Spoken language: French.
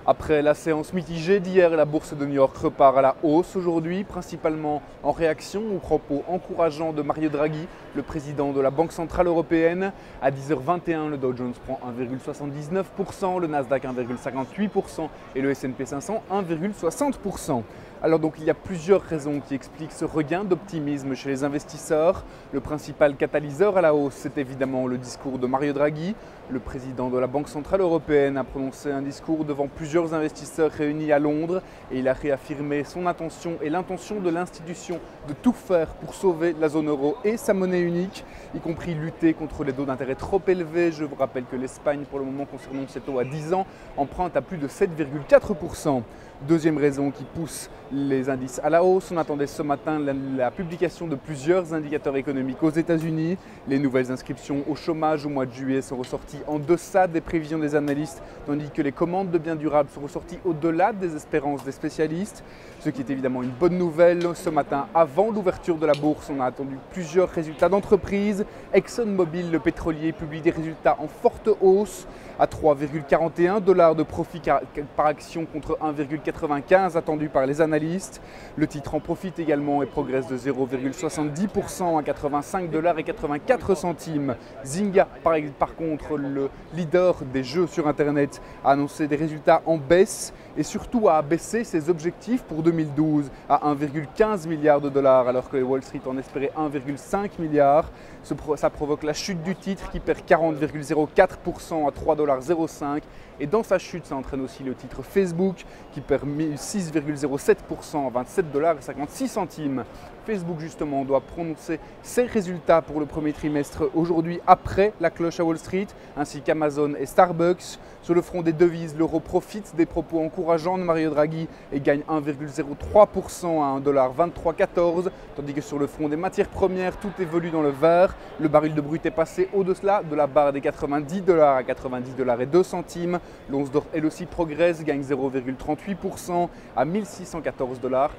Après la séance mitigée d'hier, la bourse de New York repart à la hausse aujourd'hui, principalement en réaction aux propos encourageants de Mario Draghi, le président de la Banque Centrale Européenne. À 10h21, le Dow Jones prend 1,79%, le Nasdaq 1,58% et le S&P 500 1,60%. Alors donc il y a plusieurs raisons qui expliquent ce regain d'optimisme chez les investisseurs. Le principal catalyseur à la hausse, c'est évidemment le discours de Mario Draghi. Le président de la Banque Centrale Européenne a prononcé un discours devant plusieurs investisseurs réunis à Londres et il a réaffirmé son intention et l'intention de l'institution de tout faire pour sauver la zone euro et sa monnaie unique, y compris lutter contre les taux d'intérêt trop élevés. Je vous rappelle que l'Espagne, pour le moment concernant ses taux à 10 ans, emprunte à plus de 7,4%. Deuxième raison qui pousse les indices à la hausse, on attendait ce matin la publication de plusieurs indicateurs économiques aux États-Unis. Les nouvelles inscriptions au chômage au mois de juillet sont ressorties en deçà des prévisions des analystes, tandis que les commandes de biens durables sont ressorties au-delà des espérances des spécialistes, ce qui est évidemment une bonne nouvelle. Ce matin, avant l'ouverture de la bourse, on a attendu plusieurs résultats d'entreprise. ExxonMobil, le pétrolier, publie des résultats en forte hausse à 3,41 $ de profit par action contre 1,95 attendu par les analystes. Le titre en profite également et progresse de 0,70% à 85,84 $. Zynga, par contre, le leader des jeux sur Internet, a annoncé des résultats en baisse et surtout a abaissé ses objectifs pour 2012 à 1,15 milliard $ alors que les Wall Street en espérait 1,5 milliard. Ça provoque la chute du titre qui perd 40,04% à 3,05 $. Et dans sa chute, ça entraîne aussi le titre Facebook qui perd 6,07% à 27,56 $. Facebook justement doit prononcer ses résultats pour le premier trimestre aujourd'hui après la cloche à Wall Street, ainsi qu'Amazon et Starbucks. Sur le front des devises, l'euro profite des propos encourageants de Mario Draghi et gagne 1,03% à 1,2314 $, tandis que sur le front des matières premières, tout évolue dans le vert. Le baril de brut est passé au-delà de la barre des 90 $ à 90,02 $. L'once d'or, elle aussi, progresse, gagne 0,38% à 1614,20 $.